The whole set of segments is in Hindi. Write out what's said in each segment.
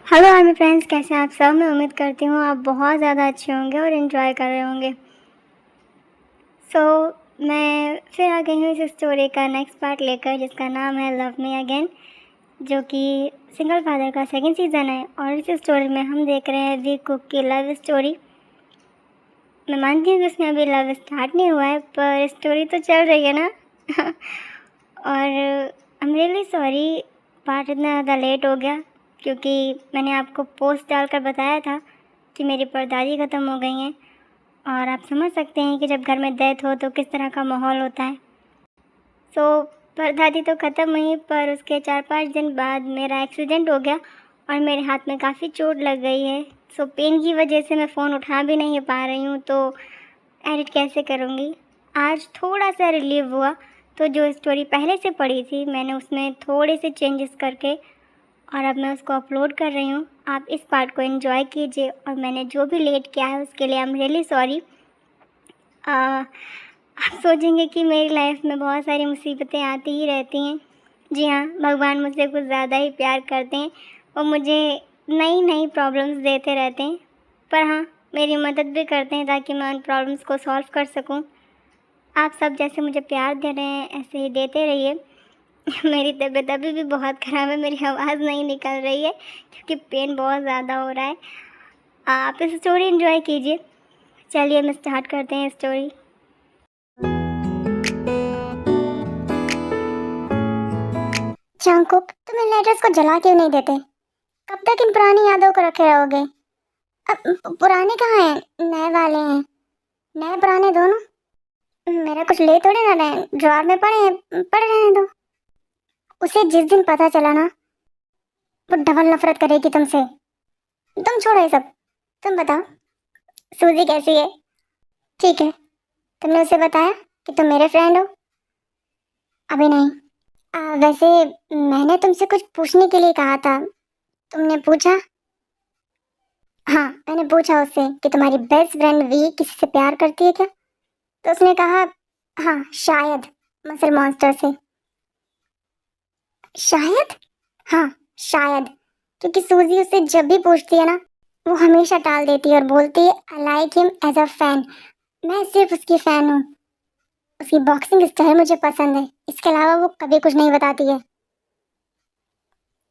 हेलो आर्मी फ्रेंड्स, कैसे हैं आप सब। मैं उम्मीद करती हूँ आप बहुत ज़्यादा अच्छे होंगे और इन्जॉय कर रहे होंगे। मैं फिर आ गई हूँ इस स्टोरी का नेक्स्ट पार्ट लेकर, जिसका नाम है लव मी अगेन, जो कि सिंगल फादर का सेकंड सीज़न है। और इस स्टोरी में हम देख रहे हैं वी कुक की लव स्टोरी। मैं मानती हूँ कि उसमें अभी लव स्टार्ट नहीं हुआ है, पर स्टोरी तो चल रही है ना। और I am really sorry part इतना ज़्यादा लेट हो गया, क्योंकि मैंने आपको पोस्ट डालकर बताया था कि मेरी परदादी ख़त्म हो गई हैं। और आप समझ सकते हैं कि जब घर में डेथ हो तो किस तरह का माहौल होता है। परदादी तो ख़त्म हुई, पर उसके 4-5 दिन बाद मेरा एक्सीडेंट हो गया और मेरे हाथ में काफ़ी चोट लग गई है। पेन की वजह से मैं फ़ोन उठा भी नहीं पा रही हूँ, तो एडिट कैसे करूँगी। आज थोड़ा सा रिलीव हुआ, तो जो स्टोरी पहले से पड़ी थी मैंने उसमें थोड़े से चेंजेस करके और अब मैं उसको अपलोड कर रही हूँ। आप इस पार्ट को एंजॉय कीजिए, और मैंने जो भी लेट किया है उसके लिए आई एम रियली सॉरी। आप सोचेंगे कि मेरी लाइफ में बहुत सारी मुसीबतें आती ही रहती हैं। जी हाँ, भगवान मुझसे कुछ ज़्यादा ही प्यार करते हैं और मुझे नई नई प्रॉब्लम्स देते रहते हैं। पर हाँ, मेरी मदद भी करते हैं ताकि मैं उन प्रॉब्लम्स को सॉल्व कर सकूं। आप सब जैसे मुझे प्यार दे रहे हैं ऐसे ही देते रहिए। मेरी तबीयत अभी भी बहुत ख़राब है, मेरी आवाज़ नहीं निकल रही है क्योंकि पेन बहुत ज़्यादा हो रहा है। आप इस स्टोरी एंजॉय कीजिए। चलिए हम स्टार्ट करते हैं स्टोरी। जंगकुक, तुम इन लेटर्स को जला क्यों नहीं देते? कब तक इन पुरानी यादों को रखे रहोगे? अब पुराने कहाँ हैं, नए वाले हैं। नए पुराने दोनों। मेरा कुछ ले थोड़े ना रहे, ड्रॉर में पड़े हैं, पड़े रहने दो। उसे जिस दिन पता चला ना, वो डबल नफरत करेगी तुमसे। तुम छोड़ो ये सब, तुम बताओ सूजी कैसी है? ठीक है, तुमने उसे बताया कि तुम मेरे फ्रेंड हो? अभी नहीं। वैसे मैंने तुमसे कुछ पूछने के लिए कहा था, तुमने पूछा? हाँ, मैंने पूछा उससे कि तुम्हारी बेस्ट फ्रेंड वी किसी से प्यार करती है क्या? तो उसने कहा हाँ शायद, मसल मॉन्स्टर से। शायद? हाँ शायद, क्योंकि सूजी उससे जब भी पूछती है ना, वो हमेशा टाल देती है और बोलती है I like him as a fan. मैं सिर्फ उसकी फैन हूँ, उसकी बॉक्सिंग स्टाइल मुझे पसंद है, इसके अलावा वो कभी कुछ नहीं बताती है।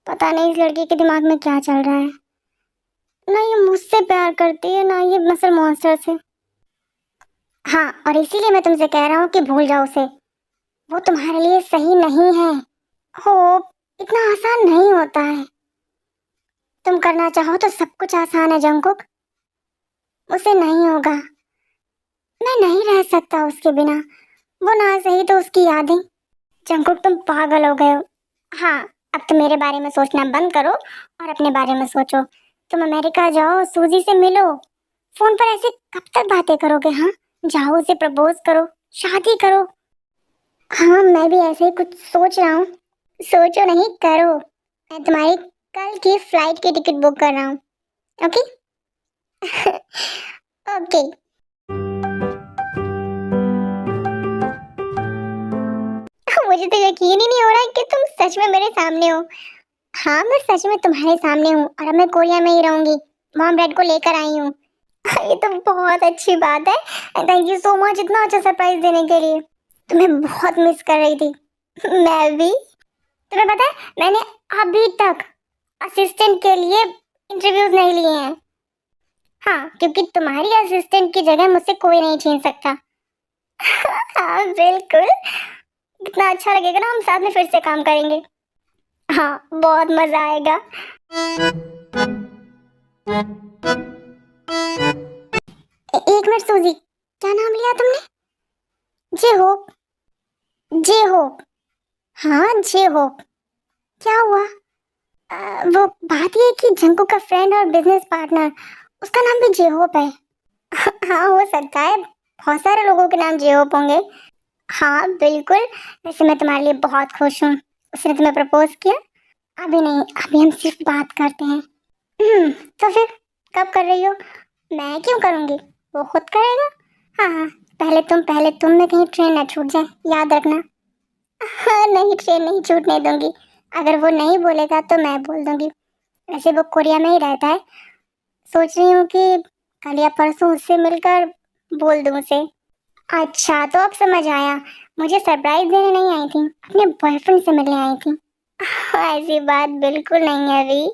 पता नहीं इस लड़की के दिमाग में क्या चल रहा है। ना ये मुझसे प्यार करती है ना ये मसल मॉन्स्टर से। हाँ, और इसीलिए मैं तुमसे कह रहा हूँ कि भूल जाओ उसे, वो तुम्हारे लिए सही नहीं है। होप, इतना आसान नहीं होता है। तुम करना चाहो तो सब कुछ आसान है जंगकुक। उसे नहीं होगा, मैं नहीं रह सकता उसके बिना, वो ना सही तो उसकी यादें। जंगकुक, तुम पागल हो गए हो। हाँ, अब तुम मेरे बारे में सोचना बंद करो और अपने बारे में सोचो। तुम अमेरिका जाओ, सूजी से मिलो। फोन पर ऐसे कब तक बातें करोगे? हाँ, जाओ उसे प्रपोज करो, शादी करो। हाँ, मैं भी ऐसे ही कुछ सोच रहा हूँ। सोचो नहीं, करो। मैं तुम्हारी कल की फ्लाइट की टिकट बुक कर रहा हूँ। ओके? ओके। मुझे तो यकीन ही नहीं हो रहा है कि तुम सच में मेरे सामने हो। हाँ, मैं सच में तुम्हारे सामने हूँ और अब मैं कोरिया में ही रहूंगी। मॉम डैड को लेकर आई हूँ। ये तो बहुत अच्छी बात है। थैंक यू सो मच इतना अच्छा सरप्राइज देने के लिए। तुम्हें बहुत मिस कर रही थी। मैं भी। तुम्हें पता है, मैंने अभी तक असिस्टेंट के लिए इंटरव्यूज नहीं लिए हैं। हाँ, क्योंकि तुम्हारी असिस्टेंट की जगह मुझसे कोई नहीं छीन सकता। हाँ बिल्कुल, कितना अच्छा लगेगा ना, हम साथ में फिर से काम करेंगे। हाँ, बहुत मजा आएगा। एक मिनट सूजी, क्या नाम लिया तुमने? J Hope. J Hope. हाँ जे होप। क्या हुआ? वो बात ये कि जंकू का फ्रेंड और बिजनेस पार्टनर, उसका नाम भी जे होप है। हाँ, हो सकता है, बहुत सारे लोगों के नाम जे होप होंगे। हाँ बिल्कुल। वैसे मैं तुम्हारे लिए बहुत खुश हूँ। उसने तुम्हें प्रपोज किया? अभी नहीं, अभी हम सिर्फ बात करते हैं। तो फिर कब कर रही हो? मैं क्यों करूँगी, वो खुद करेगा। हाँ हाँ, पहले तुम में कहीं ट्रेन ना छूट जाए, याद रखना। हाँ नहीं, ट्रेन नहीं छूटने दूंगी। अगर वो नहीं बोलेगा तो मैं बोल दूंगी। वैसे वो कोरिया में ही रहता है। सोच रही हूँ कि कल या परसों उससे मिलकर बोल दूँ उसे। अच्छा, तो अब समझ आया। मुझे सरप्राइज देने नहीं आई थी, अपने बॉयफ्रेंड से मिलने आई थी। ऐसी बात बिल्कुल नहीं है अभी,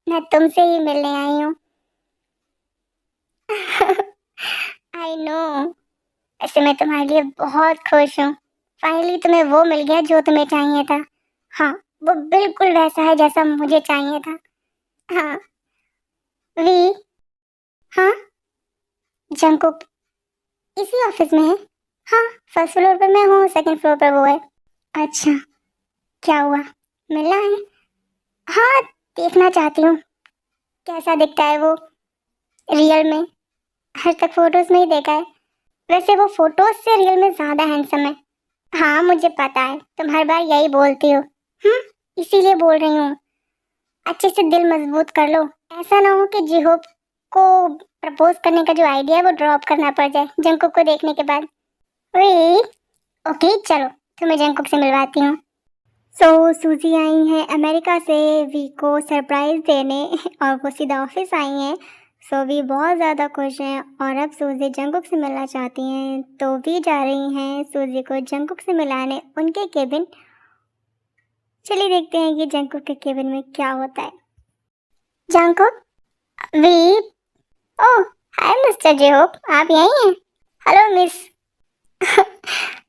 मैं तुमसे ही मिलने आई हूँ। I know. ऐसे मैं तुम्हारे लिए बहुत खुश हूँ। फाइनली तुम्हें वो मिल गया जो तुम्हें चाहिए था। हाँ, वो बिल्कुल वैसा है जैसा मुझे चाहिए था। हाँ। वी। हाँ। जंकुक इसी ऑफिस में है। हाँ, फर्स्ट फ्लोर पर मैं हूँ, सेकंड फ्लोर पर वो है। अच्छा, क्या हुआ? मिलना है? हाँ, देखना चाहती हूँ कैसा दिखता है वो रियल में। हर तक फोटोज में ही देखा है। वैसे वो फोटोज से रियल में ज्यादा हैंडसम है। हाँ, मुझे पता है, तुम हर बार यही बोलती हो। इसीलिए बोल रही हूँ, अच्छे से दिल मजबूत कर लो। ऐसा ना हो कि जीहोप को प्रपोज करने का जो आइडिया है वो ड्रॉप करना पड़ जाए जंकुक को देखने के बाद। वे। ओके, चलो तुम्हें जंकुक से मिलवाती हूँ। सूजी आई हैं अमेरिका से वी को सरप्राइज देने और वो सीधा ऑफिस आई हैं। वी बहुत ज़्यादा खुश हैं और अब सूजी जंकुक से मिलना चाहती हैं, तो वी जा रही हैं सूजी को जंकुक से मिलाने उनके केबिन। चलिए देखते हैं कि जंकुक के केबिन में क्या होता है। Jungkook. V. Oh, hi mister J Hope, आप यहीं हैं? Hello miss.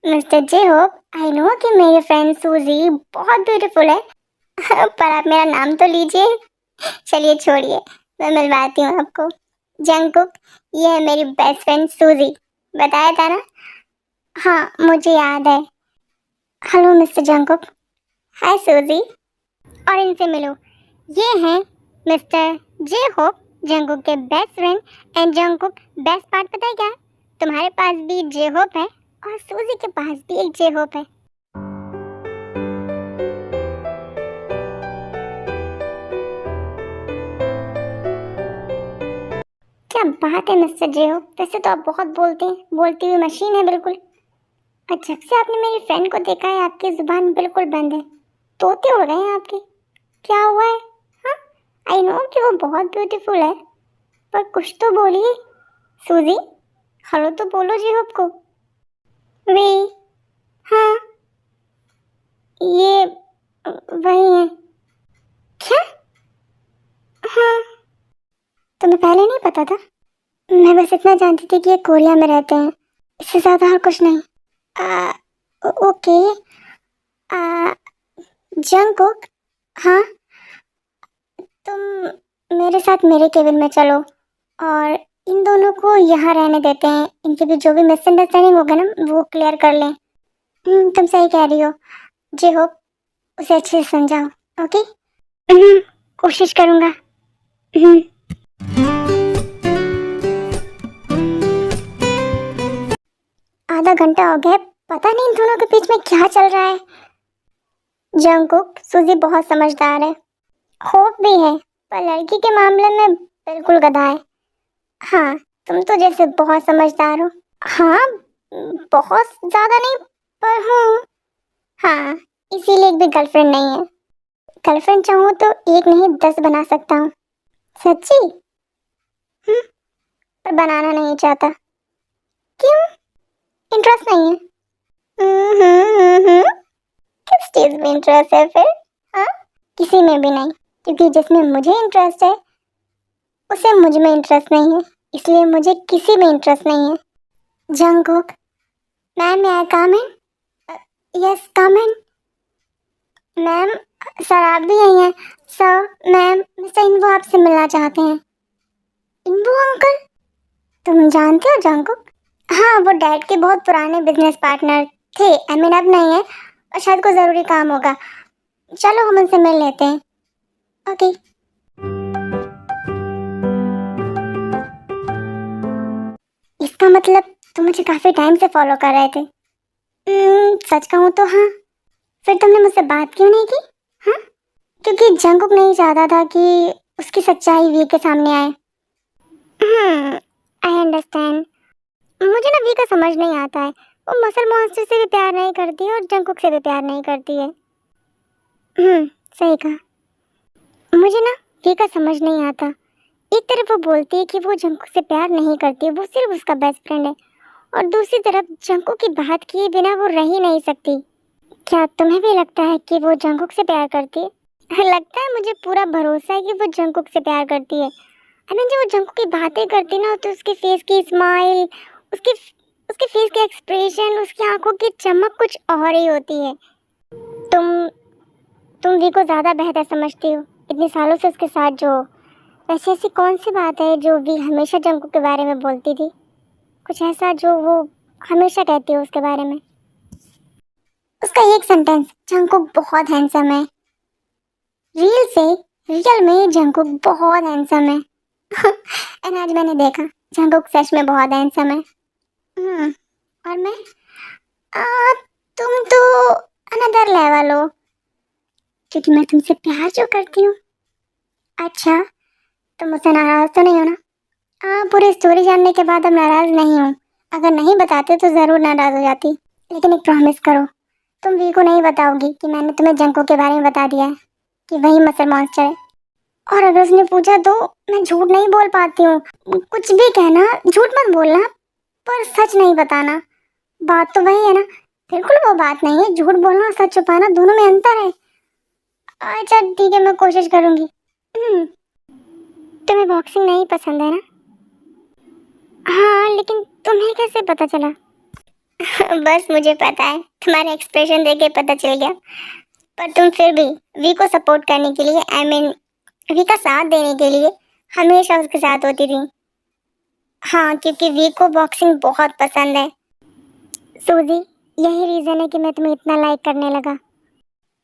Mister J Hope, I know कि मेरी फ्रेंड सूजी बहुत ब्यूटीफुल है, पर आप मेरा नाम तो लीजिए। चलिए छोड़िए, मैं मिलवाती हूँ आपको। जंकुक, ये है मेरी बेस्ट फ्रेंड सूजी, बताया था ना? हाँ, मुझे याद है। Hello mister Jungkook. हाय सूजी। और इनसे मिलो, ये हैं मिस्टर जे होप, जंकुक के best friend. And Jungkook, best part पता है क्या? तुम्हारे पास भी जे होप है और सूजी के पास भी एक जे होप है। क्या बात है मिस्टर जे होप, वैसे तो आप बहुत बोलते हैं, बोलती हुई मशीन है बिल्कुल। और जब से आपने मेरी फ्रेंड को देखा है आपकी जुबान बिल्कुल बंद है, तोते उड़ गए हैं आपके। क्या हुआ है? हाँ, आई नो कि वो बहुत ब्यूटीफुल है, पर कुछ तो बोलिए सूजी। हेलो तो बोलो जी आपको। वे। हाँ, ये वही है। क्या? हाँ, तुम्हें पहले नहीं पता था? मैं बस इतना जानती थी कि ये कोरिया में रहते हैं, इससे ज़्यादा और कुछ नहीं। आ, ओके। आ, जंकुक। हाँ, तुम मेरे साथ मेरे केबिन में चलो और इन दोनों को यहाँ रहने देते हैं। इनके बीच जो भी मिसअंडरस्टैंडिंग होगा ना वो क्लियर कर लें। तुम सही कह रही हो। जी होप, उसे अच्छे से समझाओ। ओके। कोशिश करूँगा। हम्म, आधा घंटा हो गया, पता नहीं इन दोनों के बीच में क्या चल रहा है। जंकुक, सूजी बहुत समझदार है, होप भी है, पर लड़की के मामले में बिल्कुल गधा है। हाँ, तुम तो जैसे बहुत समझदार हो। हाँ, बहुत ज्यादा नहीं, पर हूँ। हाँ, इसीलिए एक भी गर्लफ्रेंड नहीं है। गर्लफ्रेंड चाहूँ तो एक नहीं 10 बना सकता हूँ। सच्ची? हम्म, पर बनाना नहीं चाहता। क्यों? इंटरेस्ट नहीं है। हम्म। किस चीज में इंटरेस्ट है फिर? हाँ, किसी में भी नहीं, क्योंकि जिसमें मुझे इंटरेस्ट है उसे मुझ में इंटरेस्ट नहीं है, इसलिए मुझे किसी में इंटरेस्ट नहीं है। जंकुक, मैम मैं कम है? यस कम इन। मैम, सर आप भी आई हैं? सर, मैम, मिस्टर इन्वो आपसे मिलना चाहते हैं। इन्वो अंकल? तुम जानते हो जंकुक? हाँ, वो डैड के बहुत पुराने बिजनेस पार्टनर थे। आई मीन अब नहीं है, और शायद कोई ज़रूरी काम होगा। चलो हम उनसे मिल लेते हैं। ओके। इसका मतलब तुम मुझे काफ़ी टाइम से फॉलो कर रहे थे? सच कहूँ तो हाँ। फिर तुमने मुझसे बात क्यों नहीं की? हाँ, क्योंकि जंकुक नहीं चाहता था कि उसकी सच्चाई वी के सामने आए। I understand. मुझे ना वी का समझ नहीं आता है, वो मसल मॉन्स्टर से भी प्यार नहीं करती है और जंकुक से भी प्यार नहीं करती है। सही कहा। मुझे ना वी का समझ नहीं आता। एक तरफ वो बोलती है कि वो जंकुक से प्यार नहीं करती, वो सिर्फ उसका बेस्ट फ्रेंड है, और दूसरी तरफ जंकुक की बात किए बिना वो रह ही नहीं सकती। क्या तुम्हें भी लगता है कि वो जंकुक से प्यार करती है? लगता है, मुझे पूरा भरोसा है कि वो जंकुक से प्यार करती है। जब वो जंकुक की बातें करती ना तो उसके फेस की स्माइल, उसके उसके फेस के एक्सप्रेशन, उसकी आंखों की चमक कुछ और ही होती है। तुम तुम वी को ज़्यादा बेहतर समझती हो, इतने सालों से उसके साथ जो हो। वैसे ऐसी कौन सी बात है जो वी हमेशा जंकुक के बारे में बोलती थी? कुछ ऐसा जो वो हमेशा कहती हो उसके बारे में? उसका एक सेंटेंस, जंकुक बहुत हैंडसम है। रियल में जंकुक बहुत हैंडसम है। एंड आज मैंने देखा, जंकुक सच में बहुत हैंडसम है। और मैं, तुम तो अनदर लेवल हो, क्योंकि मैं तुमसे प्यार जो करती हूँ। अच्छा, तुम मुझसे नाराज तो नहीं हो ना? पूरी स्टोरी जानने के बाद अब नाराज नहीं हूँ। अगर नहीं बताते तो ज़रूर नाराज हो जाती, लेकिन एक प्रॉमिस करो, तुम वी को नहीं बताओगी कि मैंने तुम्हें जंकुक के बारे में बता दिया है, कि वही मसल मॉन्स्टर है। और अगर उसने पूछा तो मैं झूठ नहीं बोल पाती हूँ। कुछ भी कहना, झूठ मत बोलना, पर सच नहीं बताना। बात तो वही है ना? बिल्कुल वो बात नहीं है, झूठ बोलना और सच छुपाना दोनों में अंतर है। अच्छा ठीक है, मैं कोशिश करूँगी। तुम्हें बॉक्सिंग नहीं पसंद है ना? हाँ, लेकिन तुम्हें कैसे पता चला? बस मुझे पता है, तुम्हारे एक्सप्रेशन देख के पता चल गया। पर तुम फिर भी वी को सपोर्ट करने के लिए, वी का साथ देने के लिए हमेशा उसके साथ होती थी। हाँ, क्योंकि वी को बॉक्सिंग बहुत पसंद है। सूजी, यही रीज़न है कि मैं तुम्हें इतना लाइक करने लगा।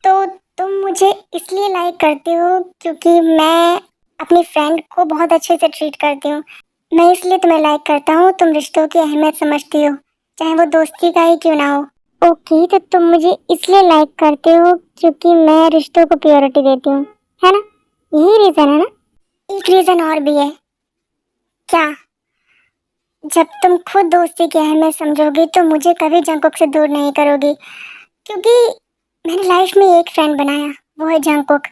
तो तुम मुझे इसलिए लाइक करती हो क्योंकि मैं अपनी फ्रेंड को बहुत अच्छे से ट्रीट करती हूँ। मैं इसलिए तुम्हें लाइक करता हूँ, तुम रिश्तों की अहमियत समझती हो, चाहे वो दोस्ती का ही क्यों ना हो। ओके, तो तुम मुझे इसलिए लाइक करते हो क्योंकि मैं रिश्तों को प्योरिटी देती हूँ, है ना? यही रीज़न है ना? एक रीज़न और भी है। क्या? जब तुम खुद दोस्ती की अहमियत समझोगी तो मुझे कभी जंकुक से दूर नहीं करोगी, क्योंकि मैंने लाइफ में एक फ्रेंड बनाया, वो है जंकुक।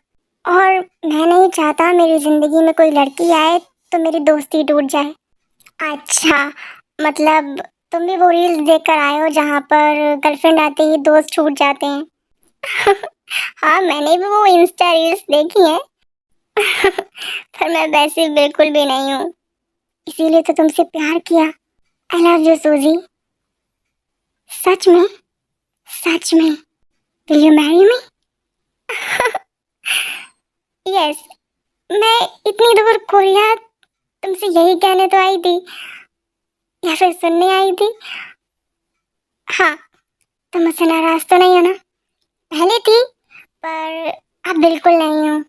और मैं नहीं चाहता मेरी ज़िंदगी में कोई लड़की आए तो मेरी दोस्ती टूट जाए। अच्छा, मतलब तुम भी वो रील्स देख कर आए हो जहाँ पर गर्लफ्रेंड आते ही दोस्त छूट जाते हैं? हाँ, मैंने भी वो इंस्टा रील्स देखी हैं। पर मैं वैसे बिल्कुल भी नहीं हूँ, इसीलिए तो तुमसे प्यार किया। आई लव यू सूजी। सच में? सच में? Will you marry me? Yes. मैं इतनी दूर कोरिया तुमसे यही कहने तो आई थी, या फिर सुनने आई थी। हाँ, तुम मुझसे नाराज तो नहीं हो ना? पहले थी, पर अब बिल्कुल नहीं हूँ,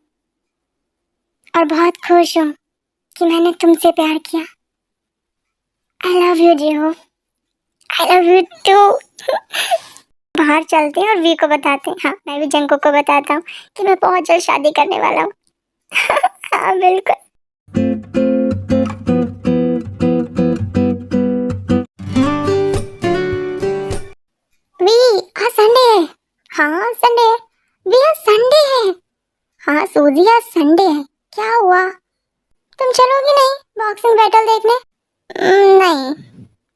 और बहुत खुश हूँ कि मैंने तुमसे प्यार किया। I love you Jiho. I love you too. बाहर चलते हैं और वी को बताते हैं, हाँ मैं भी जंको को बताता हूँ कि मैं बहुत जल्द शादी करने वाला हूँ। हाँ बिल्कुल। वी, आज संडे है। हाँ संडे है। वी, आज संडे है। हाँ सूजी, आज संडे है। क्या हुआ? तुम चलोगी नहीं बॉक्सिंग बैटल देखने? नहीं।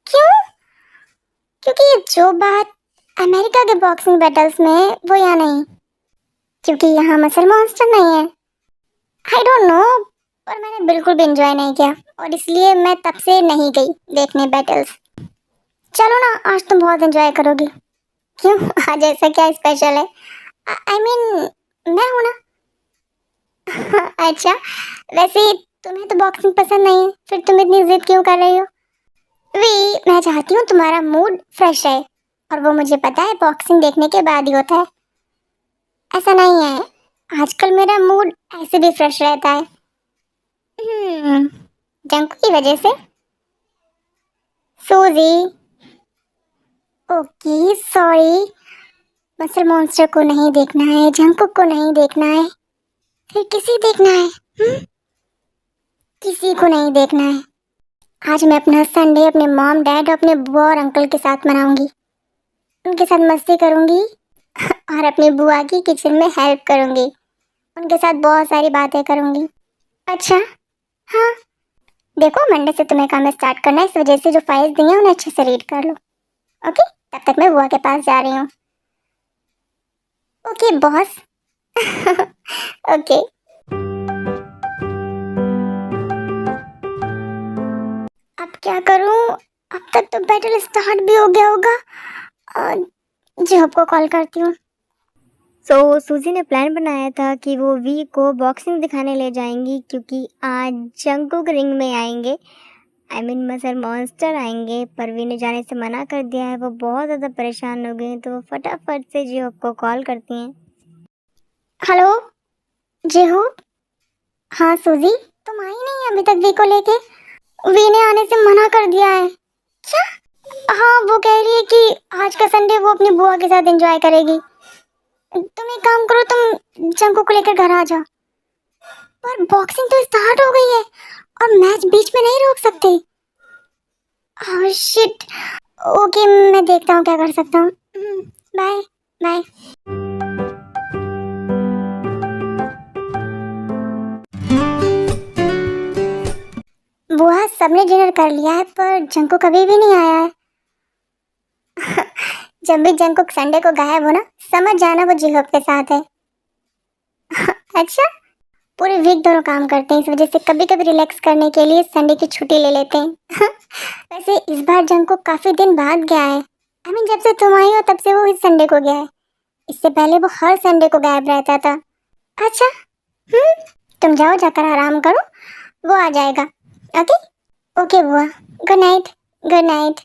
क्यों? क्योंकि जो बात अमेरिका के बॉक्सिंग बैटल्स में है वो यहाँ नहीं, क्योंकि यहाँ मसल मॉन्स्टर नहीं है। आई डोंट नो, पर मैंने बिल्कुल भी इंजॉय नहीं किया, और इसलिए मैं तब से नहीं गई देखने बैटल्स। चलो ना, आज तुम बहुत इंजॉय करोगी। क्यों, आज ऐसा क्या स्पेशल है? आई मीन मैं हूँ ना। अच्छा, वैसे तुम्हें तो बॉक्सिंग पसंद नहीं है, फिर तुम इतनी जिद क्यों कर रही हो? वी, मैं चाहती हूँ तुम्हारा मूड फ्रेश है, और वो मुझे पता है बॉक्सिंग देखने के बाद ही होता है। ऐसा नहीं है, आजकल मेरा मूड ऐसे भी फ्रेश रहता है। जंक की वजह से? सूजी, ओके सॉरी। मसल मॉन्स्टर को नहीं देखना है, जंकुक को नहीं देखना है, फिर किसी देखना है? किसी को नहीं देखना है। आज मैं अपना संडे अपने मॉम डैड, अपने बुआ और अंकल के साथ मनाऊंगी। उनके साथ मस्ती करूंगी और अपनी बुआ की किचन में हेल्प करूंगी। उनके साथ बहुत सारी बातें करूंगी। अच्छा। हाँ, देखो मंडे से तुम्हें काम स्टार्ट करना है, इस वजह से जो फाइल्स दी हैं उन्हें अच्छे से रीड कर लो। ओके, तब तक मैं बुआ के पास जा रही हूँ। Okay boss. ओके। अब क्या करूँ? अब तक तो बैटल स्टार्ट भी हो गया होगा। जॉब को कॉल करती हूँ। सूजी ने प्लान बनाया था कि वो वी को बॉक्सिंग दिखाने ले जाएंगी, क्योंकि आज जंगकुक रिंग में आएंगे। मसर मॉन्स्टर आएंगे, पर वी ने जाने से मना कर दिया है। वो बहुत ज़्यादा परेशान हो गए हैं, तो वो फटाफट से जिहोप को कॉल करती हैं। हेलो जिहोप। हाँ सूजी, तुम आई नहीं अभी तक वी को लेके? वी ने आने से मना कर दिया है। क्या? हाँ, वो कह रही है कि आज का संडे वो अपनी बुआ के साथ एंजॉय करेगी। तुम एक काम करो, तुम जंको को लेकर घर आ जाओ। पर बॉक्सिंग तो स्टार्ट हो गई है और मैच बीच में नहीं रोक सकते। Oh shit. ओके, मैं देखता हूँ क्या कर सकता हूँ। Bye bye. बुआ, सबने डिनर कर लिया है पर जंको कभी भी नहीं आया है। जब भी जंको संडे को गायब हो ना, समझ जाना वो जिहोप के साथ है। अच्छा, पूरे वीक दोनों काम करते हैं, इस वजह से कभी कभी रिलैक्स करने के लिए संडे की छुट्टी ले लेते हैं। वैसे इस बार जंको काफी दिन बाद गया है। जब से तुम आई हो तब से वो इस संडे को गया है। इससे पहले वो हर संडे को गायब रहता था। अच्छा। हम्म, तुम जाओ, जाकर आराम करो, वो आ जाएगा। ओके। ओके बुआ, good night. Good night.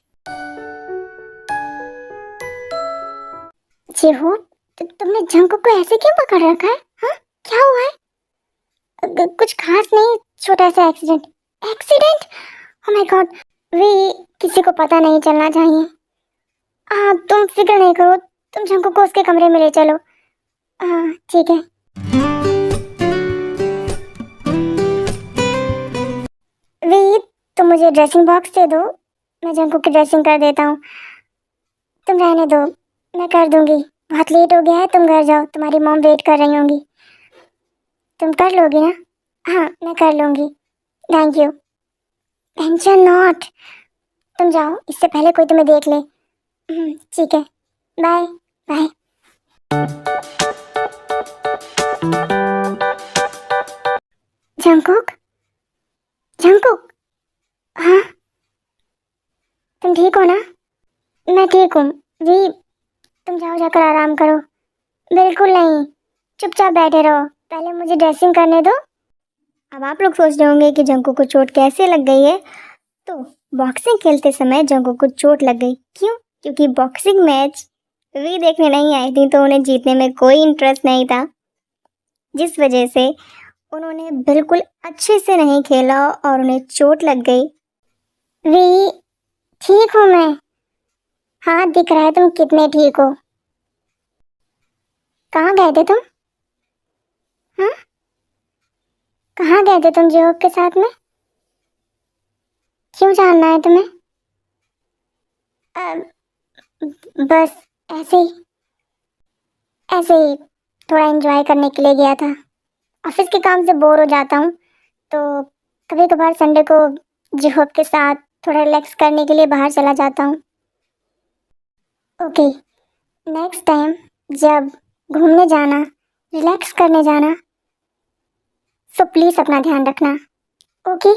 Jiho, तुमने जंको को ऐसे क्यों पकड़ रखा है? हाँ, क्या हुआ है? कुछ खास नहीं, छोटा सा accident. Accident? Oh my god. वे, किसी को पता नहीं चलना चाहिए। हाँ, तुम फिक्र नहीं करो, तुम जंको को उसके कमरे में ले चलो। हाँ ठीक है। वे, तुम मुझे ड्रेसिंग बॉक्स दे दो, मैं जंको की ड्रेसिंग कर देता हूँ। तुम रहने दो, मैं कर दूंगी। बहुत लेट हो गया है, तुम घर जाओ, तुम्हारी मॉम वेट कर रही होंगी। तुम कर लोगी ना? हाँ, मैं कर लूंगी। Thank you. Tension not. तुम जाओ, इससे पहले कोई तुम्हें देख ले। ठीक है, बाय बाय। Jungkook, Jungkook. हाँ, तुम ठीक हो ना? मैं ठीक हूँ। जी, तुम जाओ, जाकर आराम करो। बिल्कुल नहीं, चुपचाप बैठे रहो, पहले मुझे ड्रेसिंग करने दो। अब आप लोग सोच रहे होंगे कि जंकुक को चोट कैसे लग गई है। तो बॉक्सिंग खेलते समय जंकुक को चोट लग गई। क्यों? क्योंकि बॉक्सिंग मैच वे देखने नहीं आई थी, तो उन्हें जीतने में कोई इंटरेस्ट नहीं था, जिस वजह से उन्होंने बिल्कुल अच्छे से नहीं खेला और उन्हें चोट लग गई। वी, ठीक हूँ मैं। हाँ, दिख रहा है तुम कितने ठीक हो। कहाँ गए थे तुम? हाँ, कहाँ गए थे तुम जिहोप के साथ में? क्यों जानना है तुम्हें? अ, बस ऐसे ही, ऐसे ही थोड़ा एंजॉय करने के लिए गया था। ऑफिस के काम से बोर हो जाता हूँ, तो कभी कभार संडे को जिहोप के साथ थोड़ा रिलैक्स करने के लिए बाहर चला जाता हूँ। ओके, नेक्स्ट टाइम जब घूमने जाना, रिलैक्स करने जाना, सो प्लीज़ अपना ध्यान रखना। ओके।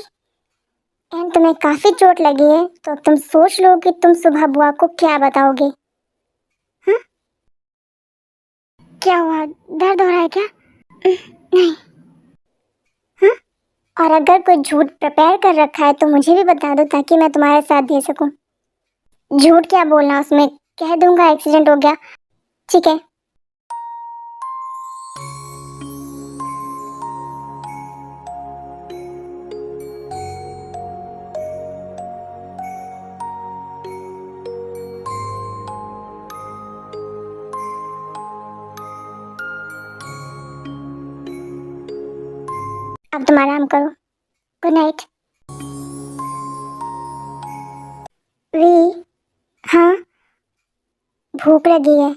एंड तुम्हें काफ़ी चोट लगी है, तो अब तुम सोच लो कि तुम सुबह बुआ को क्या बताओगे। हाँ, क्या हुआ? दर्द हो रहा है क्या? नहीं। हाँ, और अगर कोई झूठ प्रिपेयर कर रखा है तो मुझे भी बता दो, ताकि मैं तुम्हारे साथ दे सकूं। झूठ क्या बोलना, उसमें कह दूंगा एक्सीडेंट हो गया। ठीक है। अब तुम आराम करो। Good night. वी, हाँ, भूख लगी है,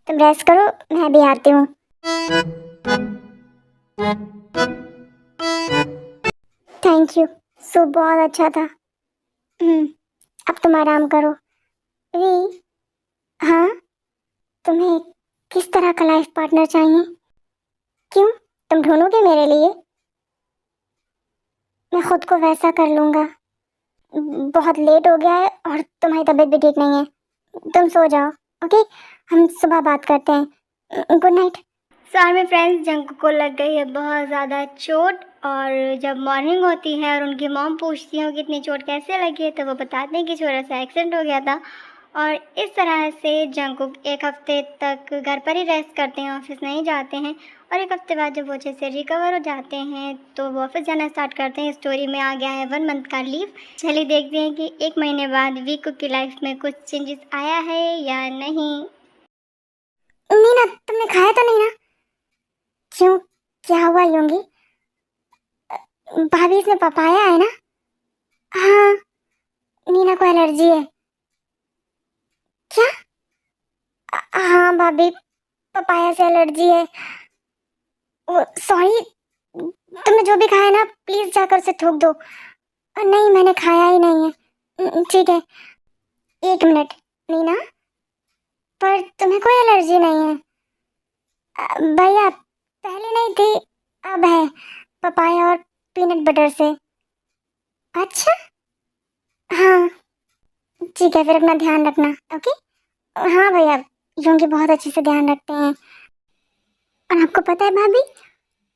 तुम रेस्ट करो, मैं भी आती हूँ। Thank you. सो बहुत अच्छा था। अब तुम आराम करो। वी, हाँ, तुम्हें किस तरह का लाइफ पार्टनर चाहिए? क्यों, तुम ढूंढोगे मेरे लिए? मैं खुद को वैसा कर लूँगा। बहुत लेट हो गया है और तुम्हारी तबीयत भी ठीक नहीं है। तुम सो जाओ, ओके? हम सुबह बात करते हैं। Good night. So army friends, जंकू को लग गई है बहुत ज़्यादा चोट, और जब मॉर्निंग होती है और उनकी मॉम पूछती है कि इतनी चोट कैसे लगी है, तो वो बताते हैं कि छोटा सा एक्सीडेंट हो गया था। और इस तरह से जंकुक एक हफ्ते तक घर पर ही रेस्ट करते हैं, ऑफिस नहीं जाते हैं। और एक हफ्ते बाद जब वो अच्छे से रिकवर हो जाते हैं तो वो ऑफिस जाना स्टार्ट करते हैं। स्टोरी में आ गया है 1 मंथ का लीव। चलिए देखते हैं कि 1 महीने बाद वीकू की लाइफ में कुछ चेंजेस आया है या नहीं। नीना, तुमने खाया तो नहीं ना? क्यों, क्या हुआ योंगी? भाभी, इसमें पपाया है ना? हाँ, नीना को एलर्जी है। क्या? हाँ भाभी, पपाया से एलर्जी है। सॉरी, तुमने जो भी खाया ना, प्लीज जाकर उसे थूक दो। नहीं, मैंने खाया ही नहीं है। ठीक है, 1 मिनट। नीना, पर तुम्हें कोई एलर्जी नहीं है? भैया, पहले नहीं थी, अब है, पपाया और पीनट बटर से। अच्छा, हाँ, ठीक है, फिर अपना ध्यान रखना, ओके? हाँ भैया, योंगी बहुत अच्छे से ध्यान रखते हैं। और आपको पता है भाभी,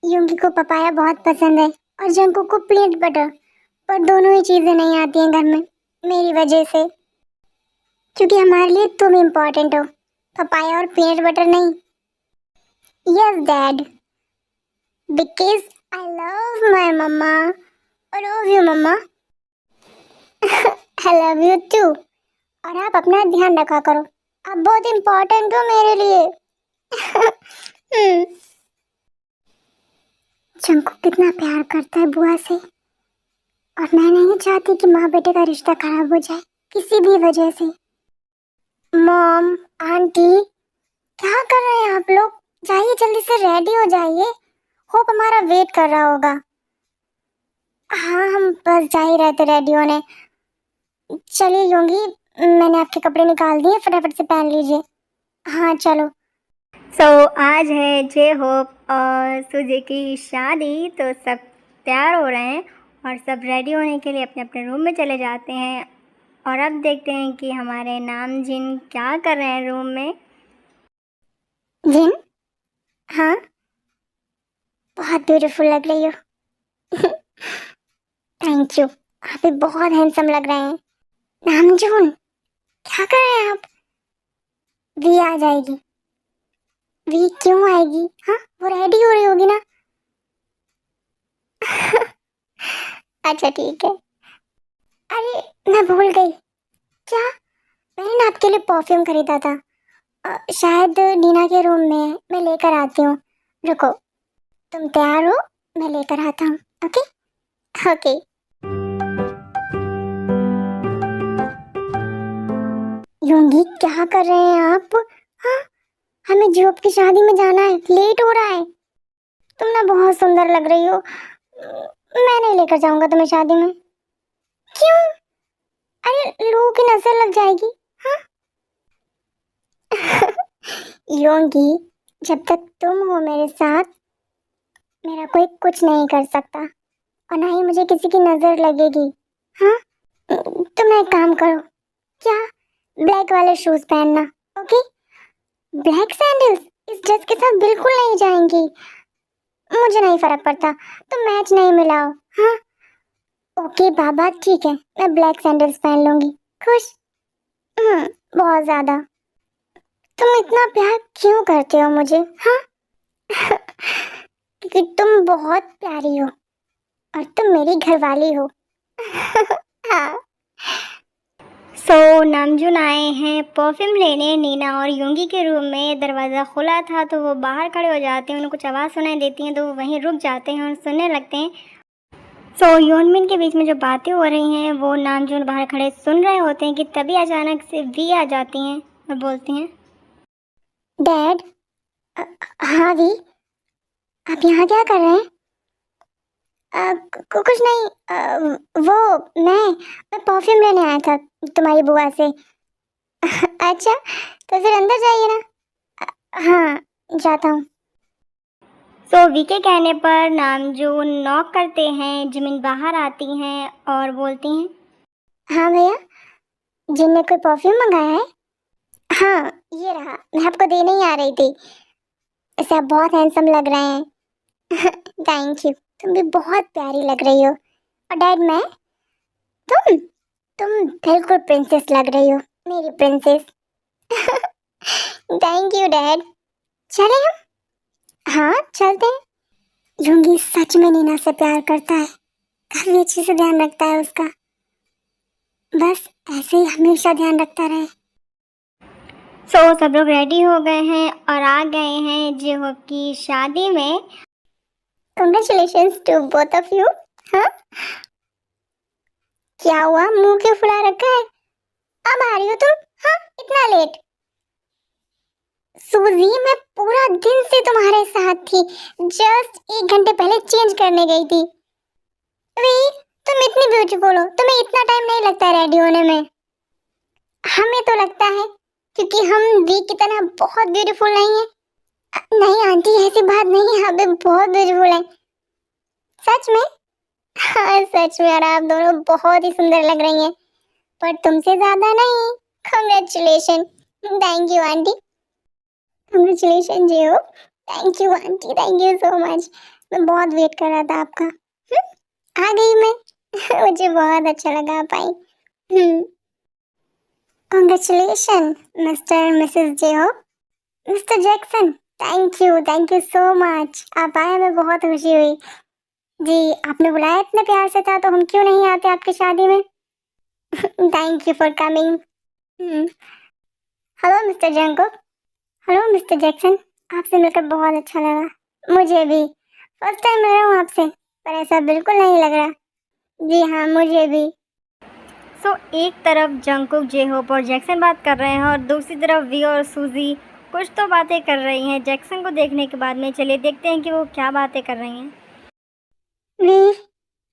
योंगी को पपाया बहुत पसंद है और जंकू को पीनट बटर, पर दोनों ही चीज़ें नहीं आती हैं घर में, मेरी वजह से। क्योंकि हमारे लिए तुम इम्पोर्टेंट हो, पपाया और पीनट बटर नहीं। Yes dad, because I love my mamma. और love you mamma. I love you too. और आप अपना ध्यान रखा करो, आप बहुत इम्पोर्टेंट हो मेरे लिए। जंकू कितना प्यार करता है बुआ से, और मैं नहीं चाहती कि माँ बेटे का रिश्ता खराब हो जाए किसी भी वजह से। मॉम, आंटी, क्या कर रहे हैं आप लोग? जाइए, जल्दी से रेडी हो जाइए, होप हमारा वेट कर रहा होगा। हाँ, हम बस जा ही रहे थे रेडी होने। चलिए योंगी, मैंने आपके कपड़े निकाल दिए, फटाफट से पहन लीजिए। हाँ चलो। आज है जे होप और सुजी की शादी, तो सब तैयार हो रहे हैं और सब रेडी होने के लिए अपने अपने रूम में चले जाते हैं। और अब देखते हैं कि हमारे नामजिन क्या कर रहे हैं रूम में। जिन, हाँ, बहुत ब्यूटीफुल लग रही हो। थैंक यू, आप भी बहुत हैंडसम लग रहे हैं। नामजून, क्या कर रहे हैं आप? वी आ जाएगी। वी क्यों आएगी? हाँ, वो रेडी हो रही होगी ना। अच्छा ठीक है। अरे, मैं भूल गई। क्या? मैंने ना आपके लिए परफ्यूम खरीदा था। शायद नीना के रूम में है, मैं लेकर आती हूँ। रुको, तुम तैयार हो, मैं लेकर आता हूँ। Okay okay. योंगी, क्या कर रहे हैं आप? हाँ, हमें जॉब की शादी में जाना है, लेट हो रहा है। तुम ना बहुत सुंदर लग रही हो। मैं नहीं लेकर जाऊंगा तुम्हें शादी में। क्यों? अरे, लोगों की नजर लग जाएगी। हाँ। योंगी, जब तक तुम हो मेरे साथ, मेरा कोई कुछ नहीं कर सकता, और ना ही मुझे किसी की नजर लगेगी। हाँ, तुम एक काम करो। क्या? ब्लैक वाले शूज पहनना, ओके? ब्लैक सैंडल्स इस ड्रेस के साथ बिल्कुल नहीं जाएंगी। मुझे नहीं फर्क पड़ता, तुम मैच नहीं मिलाओ। हाँ, ओके बाबा, ठीक है, मैं ब्लैक सैंडल्स पहन लूंगी। खुश? बहुत ज्यादा। तुम इतना प्यार क्यों करते हो मुझे? हाँ। क्योंकि तुम बहुत प्यारी हो और तुम मेरी घरवाली हो। हाँ। नामजून आए हैं परफ्यूम लेने नीना और योंगी के रूम में। दरवाज़ा खुला था तो वो बाहर खड़े हो जाते हैं, उन्हें कुछ आवाज़ सुनाई देती हैं तो वो वहीं रुक जाते हैं और सुनने लगते हैं। योनमिन के बीच में जो बातें हो रही हैं वो नामजून बाहर खड़े सुन रहे होते हैं कि तभी अचानक से वी आ जाती हैं और बोलती हैं, डैड। हाँ वी, आप यहाँ क्या कर रहे हैं? कुछ नहीं। वो मैं परफ्यूम लेने आया था तुम्हारी बुआ से। अच्छा, तो फिर अंदर जाइए ना। हाँ, जाता हूँ। सो वी के कहने पर नामजू नॉक करते हैं। जिमिन बाहर आती हैं और बोलती हैं, हाँ भैया, जिन ने कोई परफ्यूम मंगाया है? हाँ, ये रहा, मैं आपको देने ही आ रही थी। इसे आप बहुत हैंडसम लग रहे हैं। थैंक यू, तुम भी बहुत प्यारी लग रही हो। और डैड, मैं, तुम तुम बिल्कुल प्रिंसेस लग रही हो, मेरी प्रिंसेस। Thank you dad. चले हम? हाँ, चलते हैं। लुंगी सच में नीना से प्यार करता है, काफी अच्छे से ध्यान रखता है उसका। बस ऐसे ही हमेशा ध्यान रखता रहे। सब लोग रेडी हो गए हैं और आ गए हैं जेहो की शादी में। Congratulations to both of you. हाँ, क्या हुआ, मुंह क्यों फुला रखा है? अब आ रही हो तुम? हाँ, इतना लेट? सूजी, मैं पूरा दिन से तुम्हारे साथ थी, जस्ट 1 घंटे पहले चेंज करने गई थी। वी, तुम इतनी ब्यूटीफुल हो, तुम्हें इतना टाइम नहीं लगता रेडी होने में। हमें तो लगता है, क्योंकि हम वी की तरह बहुत ब्यूटीफुल नहीं है। नहीं आंटी, ऐसी बात नहीं है, हमें बहुत ब्यूटीफुल है। सच में? हाँ सच में, और आप दोनों बहुत ही सुंदर लग रही हैं, पर तुमसे ज्यादा नहीं। Congratulation. Thank you aunty. Congratulation Jiho. Thank you aunty, thank you so much. मैं बहुत वेट कर रहा था आपका। आ गई मैं। मुझे बहुत अच्छा लगा आप आई। कंग्रेचुलेशन मिस्टर मिसेस जे हो। Mister Jackson, thank you so much. आप आए, हमें बहुत खुशी हुई। जी, आपने बुलाया इतने प्यार से था, तो हम क्यों नहीं आते आपकी शादी में। Thank you for coming. Hello mister Jungkook. Hello mister Jackson, आपसे मिलकर बहुत अच्छा लगा। मुझे भी, फर्स्ट टाइम मिल रहा हूँ आपसे, पर ऐसा बिल्कुल नहीं लग रहा। जी हाँ, मुझे भी। एक तरफ जंकुक जेहोप और जैक्सन बात कर रहे हैं और दूसरी तरफ वी और सूजी कुछ तो बातें कर रही हैं। जैक्सन को देखने के बाद में चलिए देखते हैं कि वो क्या बातें कर रही हैं। वी,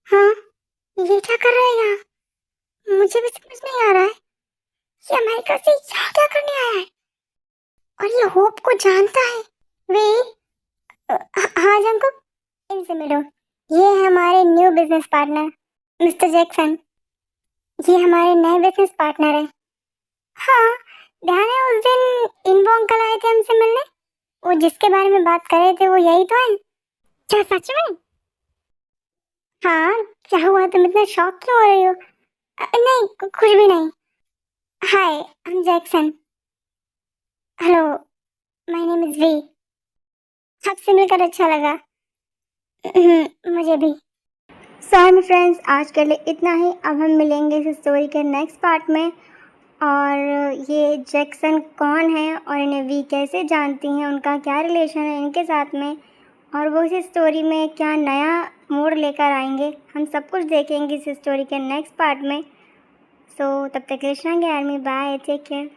हाँ, ये क्या कर रहा है यहाँ? मुझे भी समझ नहीं आ रहा है, ये अमेरिका से यहाँ क्या करने आया है? और ये होप को जानता है। वे, हाँ जंकुक, इनसे मिलो। ये है हमारे new business partner mister Jackson. ये हमारे नए बिजनेस पार्टनर है। हाँ, ध्यान है उस दिन इनबो अंकल आए थे हमसे मिलने, वो जिसके बारे में बात कर रहे थे, वो यही तो है? क्या सच में? हाँ, क्या हुआ, तुम इतना शॉक क्यों हो रही हो? नहीं, कुछ भी नहीं। Hi, I am Jackson. Hello, my name is V. आपसे मिलकर अच्छा लगा। मुझे भी। सो फ्रेंड्स, आज के लिए इतना ही। अब हम मिलेंगे इस स्टोरी के नेक्स्ट पार्ट में। और ये जैक्सन कौन है और इन्हें वी कैसे जानती हैं, उनका क्या रिलेशन है इनके साथ में, और वो इस स्टोरी में क्या नया मोड़ लेकर आएंगे, हम सब कुछ देखेंगे इस स्टोरी के नेक्स्ट पार्ट में। सो तब तक कृष्णा के आर्मी, बाय, टेक केयर।